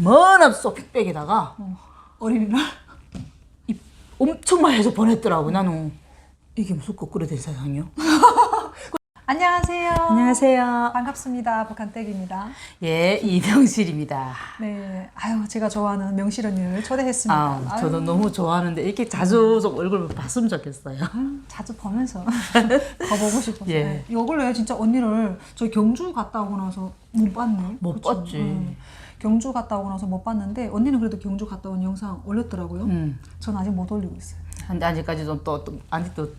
먼 앞 쇼핑백에다가 어린이날? 엄청 많이 해서 보냈더라고. 나는 이게 무슨 거꾸로 된 세상이요? 안녕하세요. 안녕하세요. 반갑습니다. 북한댁입니다. 예, 이명실입니다. 네, 아유 제가 좋아하는 명실 언니를 초대했습니다. 아, 저도 아유, 너무 좋아하는데 이렇게 자주 좀 얼굴 봤으면 좋겠어요. 자주 보면서 더 보고 싶어서. 예. 네. 요 근래 진짜 언니를 저희 경주 갔다 오고 나서 못 봤네. 못 그쵸? 봤지. 경주 갔다 오고 나서 못 봤는데 언니는 그래도 경주 갔다 온 영상 올렸더라고요. 전 아직 못 올리고 있어요. 근데 아직까지도 아직도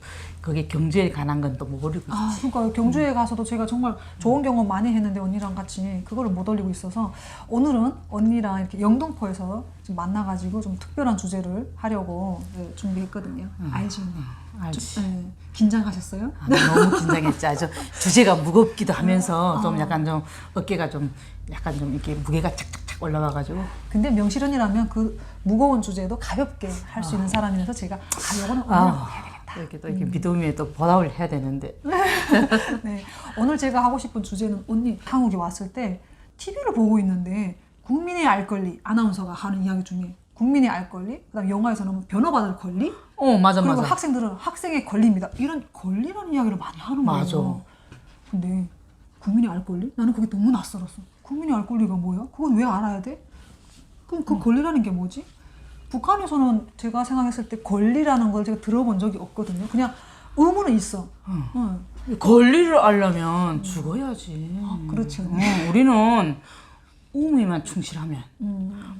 거기 경주에 관한 건 또 못 올리고 아, 있지. 그러니까 경주에 가서도 제가 정말 좋은 경험 많이 했는데 언니랑 같이 그거를 못 올리고 있어서 오늘은 언니랑 이렇게 영등포에서 좀 만나가지고 좀 특별한 주제를 하려고 네, 준비했거든요. 알지 언니? 알지. 네, 긴장하셨어요? 아, 너무 긴장했지. 아주 주제가 무겁기도 하면서 좀 약간 좀 어깨가 좀 약간 좀 이렇게 무게가 착착착 올라와가지고. 근데 명실 언니라면 그 무거운 주제도 가볍게 할 수 있는 사람이라서 제가 요거는 오늘 해야 되겠다. 이렇게 또 이렇게 믿음에 또 보답을 해야 되는데. 네, 오늘 제가 하고 싶은 주제는 언니 한국에 왔을 때 TV를 보고 있는데 국민의 알 권리 아나운서가 하는 이야기 중에 국민의 알 권리, 그다음 영화에서는 뭐 변호받을 권리, 맞아 그리고 맞아. 학생들은 학생의 권리입니다. 이런 권리라는 이야기를 많이 하는 거예요. 맞아. 근데 국민의 알 권리? 나는 그게 너무 낯설었어. 국민의 알 권리가 뭐야? 그건 왜 알아야 돼? 그럼 그 권리라는 게 뭐지? 북한에서는 제가 생각했을 때 권리라는 걸 제가 들어본 적이 없거든요. 그냥 의무는 있어. 응. 권리를 알려면 죽어야지. 그렇죠. 우리는 의무에만 충실하면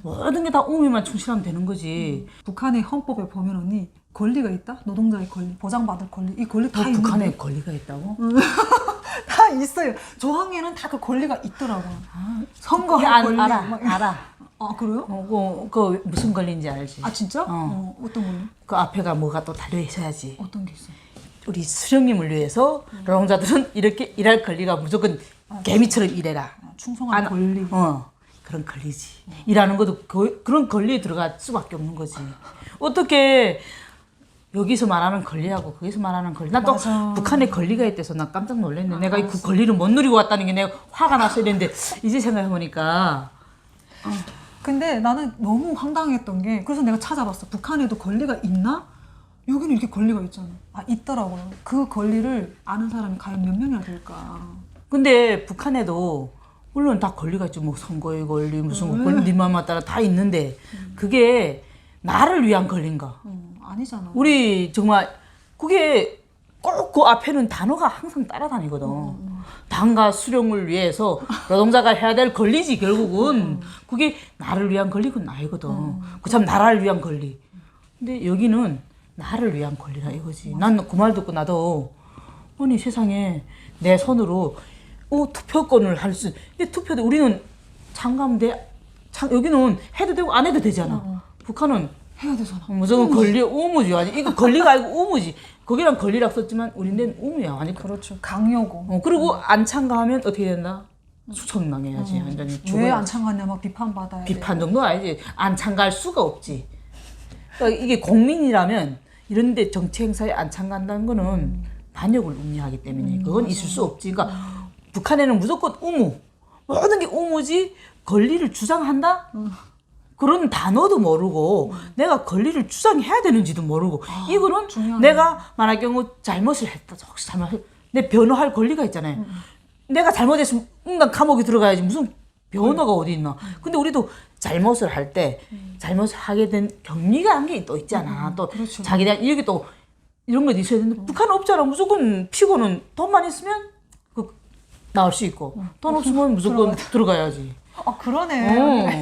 모든 게 다 의무에만 충실하면 되는 거지. 북한의 헌법에 보면 언니 권리가 있다? 노동자의 권리, 보장받을 권리, 이 권리 다 있는데 북한에 권리가 있다고? 다 있어요. 조항에는 다 그 권리가 있더라고. 선거할 권리. 알아. 아 그래요? 그 무슨 권리인지 알지? 아 진짜? 어떤 권리? 그 앞에가 뭐가 또 달려 있어야지. 어떤 게 있어요? 우리 수령님을 위해서 노동자들은 이렇게 일할 권리가 무조건 개미처럼 일해라. 충성한 권리. 그런 권리지. 일하는 것도 그런 권리에 들어갈 수밖에 없는 거지. 어떻게 여기서 말하는 권리하고 거기서 말하는 권리. 난 또 북한에 권리가 있대서 난 깜짝 놀랐네. 내가 그 권리를 못 누리고 왔다는 게 내가 화가 나서 이랬는데 이제 생각해보니까. 근데 나는 너무 황당했던 게 그래서 내가 찾아봤어. 북한에도 권리가 있나? 여기는 이렇게 권리가 있잖아. 아 있더라고요. 그 권리를 아는 사람이 과연 몇 명이나 될까? 근데 북한에도 물론 다 권리가 있죠. 뭐 선거의 권리 무슨 권리 네 마음에 따라 다 있는데 그게 나를 위한 권리인가? 아니잖아. 우리 정말 그게 꼭 그 앞에는 단어가 항상 따라다니거든. 당과 수령을 위해서 노동자가 해야 될 권리지 결국은. 그게 나를 위한 권리는 아니거든. 그 참 나라를 위한 권리. 근데 여기는 나를 위한 권리라 이거지. 난 그 말 듣고 나도 아니 세상에 내 손으로 투표권을 할 수. 근데 투표도 우리는 참가하면 돼. 여기는 해도 되고 안 해도 되잖아. 북한은 해야 되잖아. 무조건 권리 의무지. 아니 이거 권리가 아니고 의무지. 거기랑 권리라고 썼지만 우리는 의무야. 아니 그렇죠. 강요고. 그리고 안 참가하면 어떻게 된다? 수천당해야지. 완전히 왜 안 참가냐 막 비판받아야 돼. 비판 정도 아니지. 안 참가할 수가 없지. 그러니까 이게 국민이라면 이런데 정치 행사에 안 참가한다는 거는 반역을 의미하기 때문에 그건 있을 수 없지. 그러니까 북한에는 무조건 의무. 모든 게 의무지. 권리를 주장한다? 그런 단어도 모르고 내가 권리를 주장해야 되는지도 모르고 이거는 중요하네. 내가 만약 경우 잘못을 했다. 혹시 내 변호할 권리가 있잖아요. 내가 잘못했으면 난 감옥에 들어가야지. 무슨 변호가 어디 있나. 근데 우리도 잘못을 할 때 잘못을 하게 된 경리가 한 게 또 있잖아. 또 그렇죠. 자기에 대한 이렇게 또 이런 것도 있어야 되는데 북한은 없잖아. 무조건 피고는 돈만 있으면 나올 수 있고 돈 없으면 무조건 들어가야지. 아 그러네.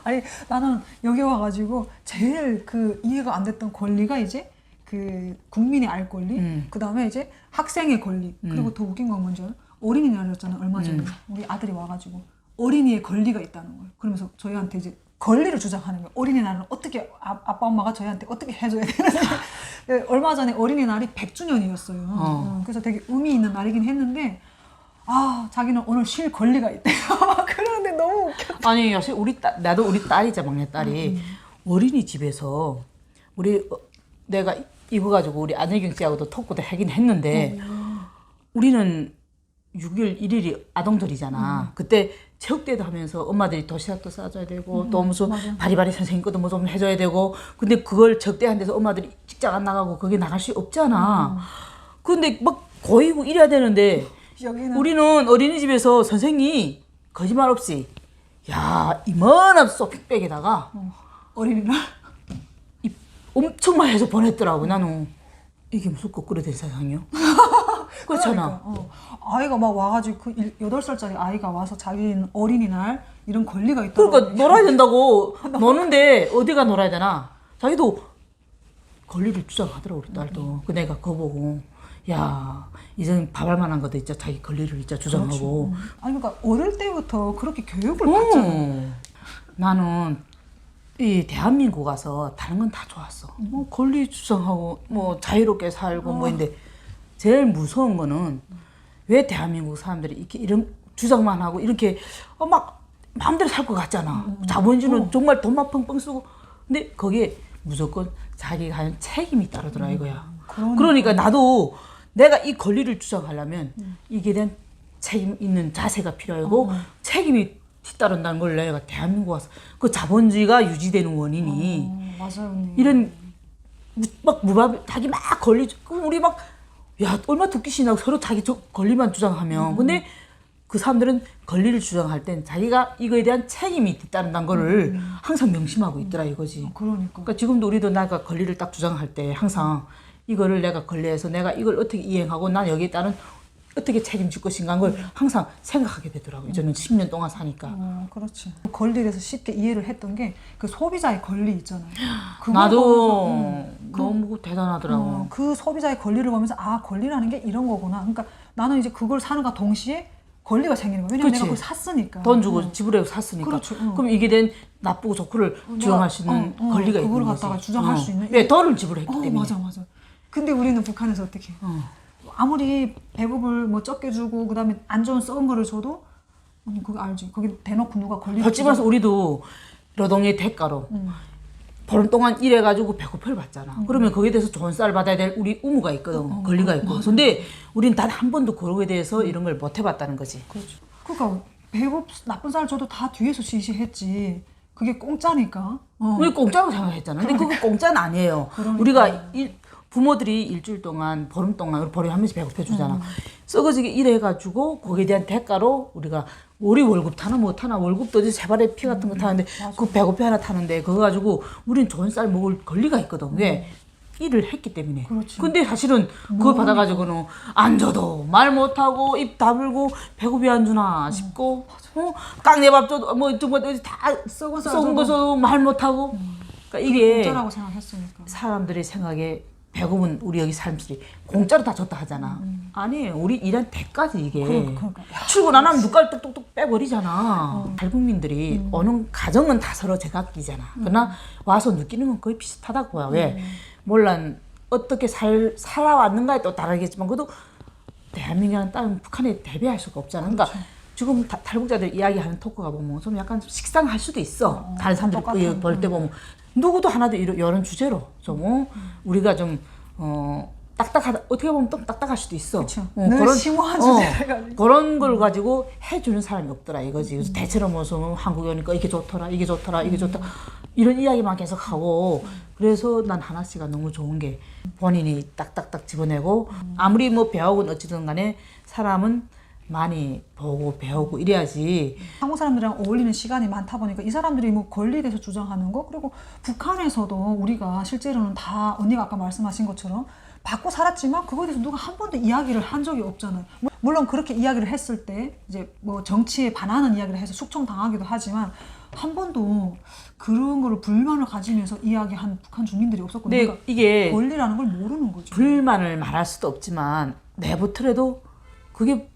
아니 나는 여기 와가지고 제일 그 이해가 안 됐던 권리가 이제 그 국민의 알 권리, 그 다음에 이제 학생의 권리, 그리고 더 웃긴 건 뭔지 알아? 어린이날이었잖아 얼마 전에 우리 아들이 와가지고 어린이의 권리가 있다는 거예요. 그러면서 저희한테 이제 권리를 주장하는 거예요. 어린이날은 어떻게 아빠 엄마가 저희한테 어떻게 해줘야 되는지. 얼마 전에 어린이날이 100주년이었어요. 그래서 되게 의미 있는 날이긴 했는데. 아, 자기는 오늘 쉴 권리가 있대요. 그러는데 너무 웃겨. 아니, 사실 나도 우리 딸이자 막내 딸이 어린이집에서 내가 입어가지고 우리 안혜경 씨하고도 토크도 하긴 했는데 우리는 6일 1일이 아동절이잖아. 그때 체육대회도 하면서 엄마들이 도시락도 싸줘야 되고 또 무슨 맞아. 바리바리 선생님 것도 뭐 좀 해줘야 되고 근데 그걸 적대한 데서 엄마들이 직장 안 나가고 거기 나갈 수 없잖아. 근데 막 고이고 이래야 되는데 여기는 우리는 어린이집에서 선생님이 거짓말 없이 야 이만한 쇼핑백에다가 어린이날 엄청 많이 해서 보냈더라고. 나는 이게 무슨 거꾸로 된 세상이요? 그렇잖아. 아이가 막 와가지고 그 8살짜리 아이가 와서 자기는 어린이날 이런 권리가 있다고. 그러니까 놀아야 된다고 노는데 어디가 놀아야 되나? 자기도 권리를 주장하더라고 우리 딸도. 그 내가 그거 보고 야 이젠 밥할 만한 것도 있자 자기 권리를 진짜 주장하고. 아니 그러니까 어릴 때부터 그렇게 교육을 받잖아. 나는 이 대한민국 와서 다른 건 다 좋았어. 뭐 권리 주장하고 뭐 자유롭게 살고 뭐인데 제일 무서운 거는 왜 대한민국 사람들이 이렇게 이런 주장만 하고 이렇게 막 마음대로 살 것 같잖아. 자본주의는 정말 돈만 펑펑 쓰고 근데 거기에 무조건 자기가 하는 책임이 따르더라 이거야. 그러니까 나도 내가 이 권리를 주장하려면 이게 대한 책임 있는 자세가 필요하고 책임이 뒤따른다는 걸 내가 대한민국 와서 그 자본주의가 유지되는 원인이 맞아요. 언니. 이런 막 무밥 자기 막 권리 그럼 우리 막 야 얼마나 듣기시나 서로 자기 권리만 주장하면 근데 그 사람들은 권리를 주장할 땐 자기가 이거에 대한 책임이 뒤따른다는 거를 항상 명심하고 있더라 이거지. 그러니까 지금도 우리도 내가 권리를 딱 주장할 때 항상 이거를 내가 권리해서 내가 이걸 어떻게 이행하고 난 여기에 따른 어떻게 책임질 것인가 걸 항상 생각하게 되더라고요. 저는 10년 동안 사니까. 그렇지. 권리에 대해서 쉽게 이해를 했던 게 그 소비자의 권리 있잖아요. 나도 너무 대단하더라고. 그 소비자의 권리를 보면서 아 권리라는 게 이런 거구나. 그러니까 나는 이제 그걸 사는가 동시에 권리가 생기는 거야. 왜냐면 그치. 내가 그걸 샀으니까. 돈 주고 지불해서 샀으니까. 그렇죠. 그럼 이게 된 나쁘고 좋고를 주장할 수 있는 권리가 있는 그걸 거지. 갖다가 주장할 수 있는. 왜 돈을 지불했기 때문에. 맞아. 근데 우리는 북한에서 어떻게 해? 아무리 배급을 뭐 적게 주고 그다음에 안 좋은 썩은 거를 줘도 언니 그거 알지? 거기 대놓고 누가 권리를 벌집에서 우리도 노동의 대가로 보름 동안 일해가지고 배고픔을 받잖아. 그러면 거기에 대해서 좋은 쌀 받아야 될 우리 의무가 있거든. 권리가 있고. 근데 우린 단 한 번도 그거에 대해서 이런 걸 못 해봤다는 거지. 그렇죠. 그러니까 배급 나쁜 쌀 줘도 다 뒤에서 지시했지. 그게 공짜니까. 우리 공짜라고 생각했잖아. 근데 그거 공짜는 아니에요. 우리가 부모들이 일주일 동안 보름 동안 보름 한 번씩 배급해 주잖아. 썩어지게 일해가지고 거기에 대한 대가로 우리 월급 타나 못 타나 월급도 이제 세발의 피 같은 거 타는데 그 배고파 하나 타는데 그거 가지고 우린 좋은 쌀 먹을 권리가 있거든. 왜? 일을 했기 때문에. 그렇지. 근데 사실은 그걸 받아가지고는 안 줘도 말 못하고 입 다물고 배고비 안 주나 싶고 깡내밥 줘도 뭐 정말 다 썩은 거서 말 못하고 그러니까 이게 공짜라고 생각했으니까. 사람들의 생각에 배고픈 우리 여기 사람들이 공짜로 다 줬다 하잖아. 아니에요. 우리 일한 대가지 이게. 그러니까. 출근 안 하면 눈깔 뚝뚝뚝 빼버리잖아. 탈북민들이 오는 가정은 다 서로 제각기잖아. 그러나 와서 느끼는 건 거의 비슷하다고 봐. 왜? 물론 어떻게 살아왔는가에 또 다르겠지만 그래도 대한민국이라는 땅은 북한에 대비할 수가 없잖아. 그러니까 지금 탈북자들 이야기하는 토크가 보면 좀 약간 식상할 수도 있어. 다른 사람들이 볼 때 보면. 누구도 하나도 이런 주제로 좀 우리가 좀 딱딱하다 어떻게 보면 또 딱딱할 수도 있어. 그렇죠. 늘 심오한 주제를 그런 걸 가지고 해주는 사람이 없더라 이거지. 그래서 대체로 무슨 한국에 오니까 이게 좋더라 이게 좋더라 이게 좋다 이런 이야기만 계속 하고 그래서 난 하나씨가 너무 좋은 게 본인이 딱딱딱 집어내고 아무리 뭐 배우건 어찌든 간에 사람은 많이 보고 배우고 이래야지. 한국 사람들이랑 어울리는 시간이 많다 보니까 이 사람들이 뭐 권리에 대해서 주장하는 거 그리고 북한에서도 우리가 실제로는 다 언니가 아까 말씀하신 것처럼 받고 살았지만 그거에 대해서 누가 한 번도 이야기를 한 적이 없잖아요. 물론 그렇게 이야기를 했을 때 이제 뭐 정치에 반하는 이야기를 해서 숙청당하기도 하지만 한 번도 그런 거를 불만을 가지면서 이야기한 북한 주민들이 없었거든요. 근데 그러니까 이게 권리라는 걸 모르는 거죠. 불만을 말할 수도 없지만 내부터라도 그게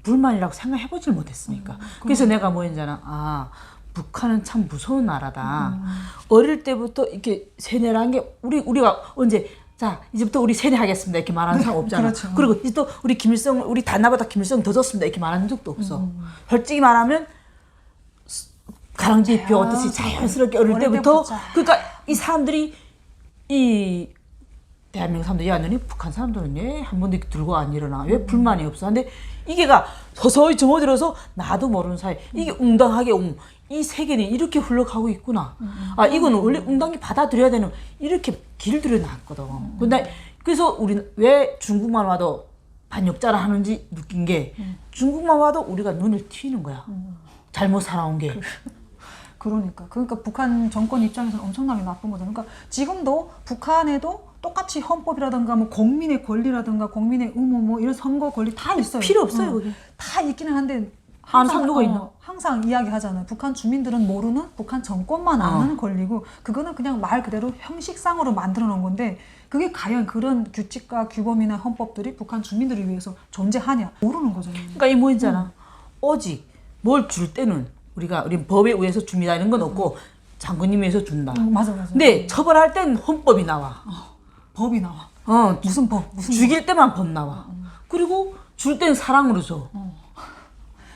불만이라고 생각해보질 못했으니까. 그래서 내가 뭐 했잖아. 북한은 참 무서운 나라다. 어릴 때부터 이렇게 세뇌라는 게 우리가 언제 자 이제부터 우리 세뇌하겠습니다 이렇게 말하는 사람 없잖아. 그렇죠. 그리고 이제 또 우리 단나보다 김일성 더 좋습니다 이렇게 말하는 적도 없어. 솔직히 말하면 가랑비에 비오듯이 자연스럽게 어릴 때부터 그러니까 이 사람들이 이 대한민국 사람들 야 너네 북한 사람들은 왜 한 번도 이렇게 들고 안 일어나 왜 불만이 없어 근데 이게가 서서히 접어들어서 나도 모르는 사이 이게 웅당하게 이 세계는 이렇게 흘러가고 있구나 아 이거는 원래 웅당히 받아들여야 되는 이렇게 길들여 놨거든 근데 그래서 우리는 왜 중국만 와도 반역자라 하는지 느낀 게 중국만 와도 우리가 눈을 튀는 거야 잘못 살아온 게 그러니까 북한 정권 입장에서는 엄청나게 나쁜 거죠. 그러니까 지금도 북한에도 똑같이 헌법이라든가 뭐 국민의 권리라든가 국민의 의무 뭐 이런 선거 권리 다 있어요. 필요 없어요 그게 다 있기는 한데 아는 사람 누가 있나? 항상 이야기하잖아요. 북한 주민들은 모르는 북한 정권만 아는 권리고 그거는 그냥 말 그대로 형식상으로 만들어 놓은 건데 그게 과연 그런 규칙과 규범이나 헌법들이 북한 주민들을 위해서 존재하냐 모르는 거죠. 그러니까 이 뭐 있잖아 오직 뭘 줄 때는 우리 법에 의해서 줍니다 이런 건 없고 장군님이 의해서 준다 맞아. 근데 처벌할 땐 헌법이 나와 법이 나와. 무슨 법 죽일 때만 법 나와 그리고 줄 땐 사랑으로 줘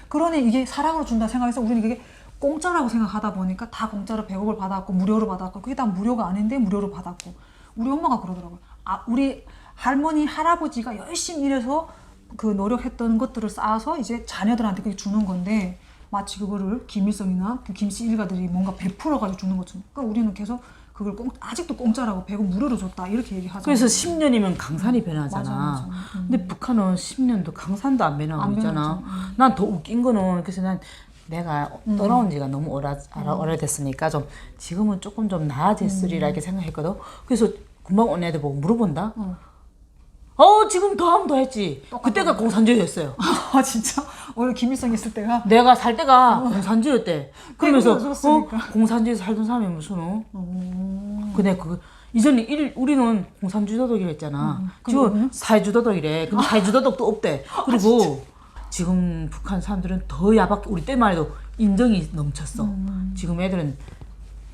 그러니 이게 사랑으로 준다 생각해서 우리는 이게 공짜라고 생각하다 보니까 다 공짜로 100억을 받았고 무료로 받았고 그게 다 무료가 아닌데 무료로 받았고 우리 엄마가 그러더라고요. 우리 할머니 할아버지가 열심히 일해서 그 노력했던 것들을 쌓아서 이제 자녀들한테 그게 주는 건데 마치 그거를 김일성이나 그 김씨 일가들이 뭔가 베풀어가지고 주는 것처럼 그러니까 우리는 계속 그걸 아직도 공짜라고 100억 무료로 줬다 이렇게 얘기하잖아요. 그래서 10년이면 강산이 변하잖아 맞아. 근데 북한은 10년도 강산도 안 변하고 안 있잖아 난 더 웃긴 거는 그래서 내가 떠나온 지가 너무 오래됐으니까 좀 지금은 조금 좀 나아졌으리라 이렇게 생각했거든 그래서 금방 온 애들 보고 물어본다 지금 더 하면 더 했지 그때가 공산주의였어요 진짜? 원래 김일성 있을 때가? 내가 살 때가 공산주의였대 그러면서 줬으니까. 공산주의에 살던 사람이 무슨 근데 이전에 우리는 공산주의 도덕이라 했잖아 지금 사회주의 도덕이래 근데 사회주의 도덕도 없대 그리고 지금 북한 사람들은 더 야박해 우리 때만 해도 인정이 넘쳤어 지금 애들은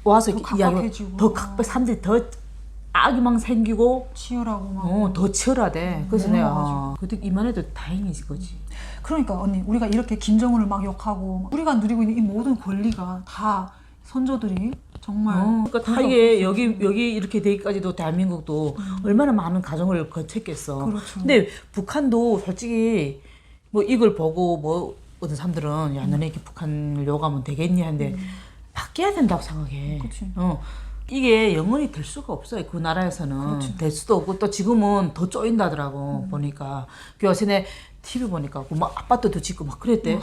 와서 이렇게 이야기하고 더 사람들이 더 악이만 생기고 치열하고 막 더 치열하대 그래서 내가 그때 이만해도 다행이지 거지 그러니까 언니 우리가 이렇게 김정은을 막 욕하고 우리가 누리고 있는 이 모든 권리가 다 선조들이 정말 그러니까 다 이게 여기 이렇게 되기까지도 대한민국도 얼마나 많은 과정을 거쳤겠어 그렇죠. 근데 북한도 솔직히 뭐 이걸 보고 뭐 어떤 사람들은 야 너네 이렇게 북한을 욕하면 되겠니 하는데 바뀌어야 된다고 생각해 그치. 이게 영원히 될 수가 없어요. 그 나라에서는 그렇죠. 될 수도 없고 또 지금은 더 쪼인다더라고 보니까 그 요새 내 TV 보니까 막 아파트도 짓고 막 그랬대.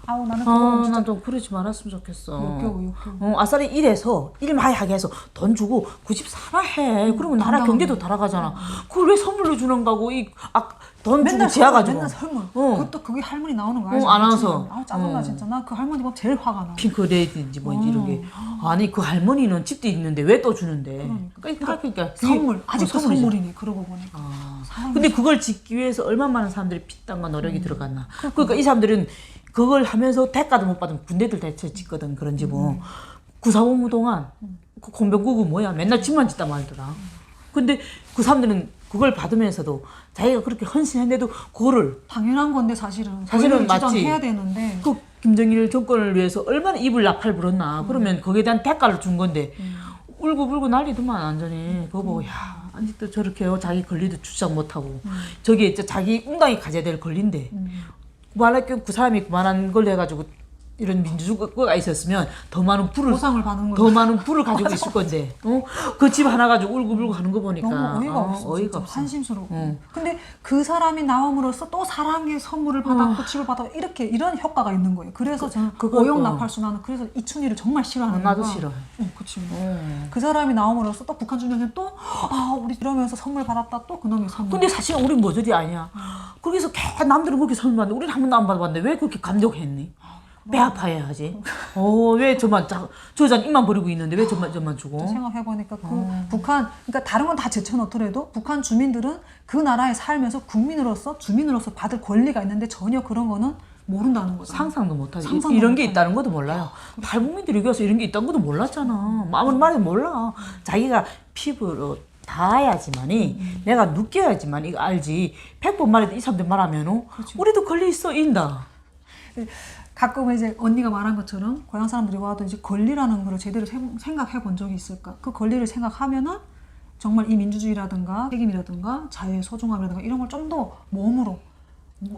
나는 그거 진짜 난 좀 그러지 말았으면 좋겠어. 역겨워. 아싸리 일해서 일 많이 하게 해서 돈 주고 그 집 사라 해. 그러면 나라 경제도 달아가잖아. 그걸 왜 선물로 주는 거고 돈 주고 지어가지고. 맨날 설문. 그것도 그게 할머니 나오는 거 알지? 아나운서. 짜증나 진짜. 나 그 할머니 보면 제일 화가 나. 핑크레이든지 뭐 이런 게. 아니 그 할머니는 집도 있는데 왜 또 주는데. 그러니까 선물. 아직도 선물이죠. 선물이네. 그러고 보니까. 근데 그걸 짓기 위해서 얼마나 많은 사람들이 피땀과 노력이 들어갔나. 그러니까 이 사람들은 그걸 하면서 대가도 못 받으면 군대들 대체 짓거든 그런 집은. 구사본부 동안 그 공병국은 뭐야 맨날 집만 짓다 말더라. 근데 그 사람들은 그걸 받으면서도 자기가 그렇게 헌신했는데도 그거를 당연한 건데 사실은 맞지. 해야 되는데 그 김정일 정권을 위해서 얼마나 입을 나팔 불었나. 그러면 거기에 대한 대가를 준 건데 울고 난리더만 완전히. 그거 보고 야 아직도 저렇게 자기 권리도 주장 못하고 저기 자기 웅당이 가져야 될 권리인데 그만한 그 사람이 그만한 걸 해가지고 이런 민주주의가 있었으면 더 많은 불을 보상을 받는 거죠. 더 많은 불을 가지고 있을 건데 그 집 하나 가지고 울고 하는 거 보니까 너무 어이가 없어. 어이가 없어. 한심스러워. 근데 그 사람이 나옴으로써 또 사랑의 선물을 받았고 집을 받았고 이런 효과가 있는 거예요. 그래서 저는 오용나팔수 나는 그래서 이춘희를 정말 싫어하는 거야. 나도 싫어. 그치. 그 사람이 나옴으로써 또 북한 주민들은 또 우리 이러면서 선물 받았다 또 그놈의 선물. 근데 사실 우린 모조리 아니야. 거기서 남들은 그렇게 선물 받는데 우리는 한 번도 안 받아봤는데 왜 그렇게 감격했니? 배 아파해야지. 왜 저잔 입만 버리고 있는데 왜 저만 주고? 생각해보니까 북한, 그러니까 다른 건 다 제쳐놓더라도 북한 주민들은 그 나라에 살면서 국민으로서 주민으로서 받을 권리가 있는데 전혀 그런 거는 모른다는 거죠. 상상도 못하지. 이런 게 있다는 것도 몰라요. 탈북민들이 여기 와서 이런 게 있다는 것도 몰랐잖아. 아무리 말해도 몰라. 자기가 피부로 닿아야지만이 내가 느껴야지만 이거 알지. 100번 말해도 이 사람들 말하면 우리도 권리 있어 인다. 가끔 이제 언니가 말한 것처럼 고향 사람들이 와도 이제 권리라는 걸 제대로 생각해 본 적이 있을까? 그 권리를 생각하면은 정말 이 민주주의라든가 책임이라든가 자유의 소중함이라든가 이런 걸 좀 더 몸으로,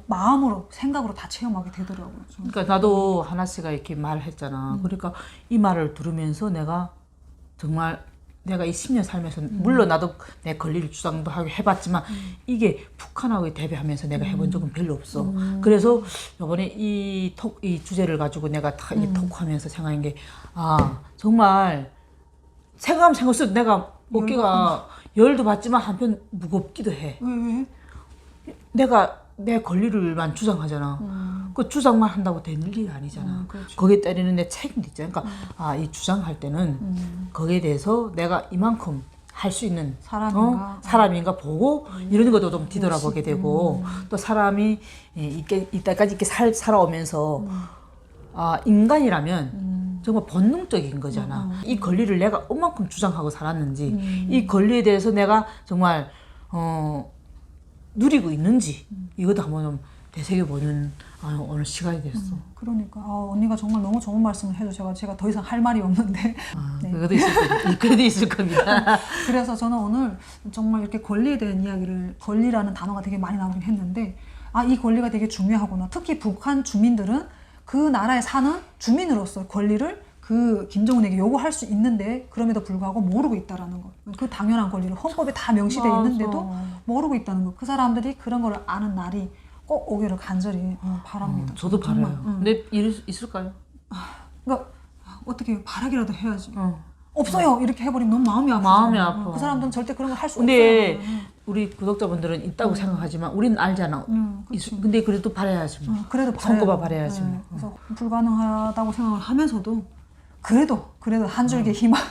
마음으로, 생각으로 다 체험하게 되더라고요. 저는. 그러니까 나도 하나 씨가 이렇게 말했잖아. 그러니까 이 말을 들으면서 내가 정말 내가 이 10년 살면서 물론 나도 내 권리를 주장도 하고 해봤지만 이게 북한하고 대비하면서 내가 해본 적은 별로 없어. 그래서 이번에 이 주제를 가지고 내가 다 이 토크하면서 생각한 게 정말 생각하면 생각할수록 내가 어깨가 열도 받지만 한편 무겁기도 해. 왜? 내가 내 권리를만 주장하잖아. 그 주장만 한다고 되는 일이 아니잖아. 그렇죠. 거기에 따르는 내 책임도 있잖아. 그러니까 이 주장할 때는 거기에 대해서 내가 이만큼 할 수 있는 사람인가 보고 이런 것도 좀 뒤돌아보게 되고 또 사람이 이때까지 이렇게 살아오면서 인간이라면 정말 본능적인 거잖아. 이 권리를 내가 얼만큼 주장하고 살았는지 이 권리에 대해서 내가 정말 누리고 있는지 이것도 한번 좀 되새겨보는 오늘 시간이 됐어. 그러니까 언니가 정말 너무 좋은 말씀을 해주셔서 제가 더 이상 할 말이 없는데 네. 그래도 있을 겁니다. 그래서 저는 오늘 정말 이렇게 권리에 대한 이야기를 권리라는 단어가 되게 많이 나오긴 했는데 이 권리가 되게 중요하구나. 특히 북한 주민들은 그 나라에 사는 주민으로서 권리를 그 김정은에게 요구할 수 있는데 그럼에도 불구하고 모르고 있다라는 거. 그 당연한 권리를 헌법에 다 명시되어 있는데도 모르고 있다는 거. 그 사람들이 그런 걸 아는 날이 꼭 오기를 간절히 바랍니다. 저도 바라요. 근데 있을까요? 그러니까 어떻게 바라기라도 해야지. 없어요. 이렇게 해버리면 너무 마음이 아프죠. 마음이 아파. 그 사람들은 절대 그런 걸 할 수 근데 없어요. 우리 구독자분들은 있다고 생각하지만 우리는 알잖아. 근데 그래도 바라야지 뭐. 그래도 손꼽아 바라야지 뭐. 그래서 불가능하다고 생각을 하면서도 그래도 한 줄기 희망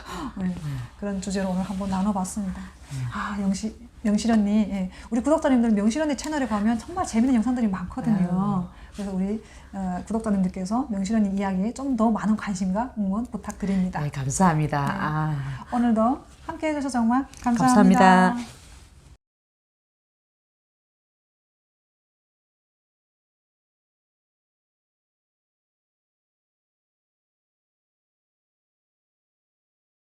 그런 주제로 오늘 한번 나눠봤습니다. 명실 언니, 우리 구독자님들 명실 언니 채널에 가면 정말 재밌는 영상들이 많거든요. 그래서 우리 구독자님들께서 명실 언니 이야기에 좀 더 많은 관심과 응원 부탁드립니다. 감사합니다. 오늘도 함께 해주셔서 정말 감사합니다.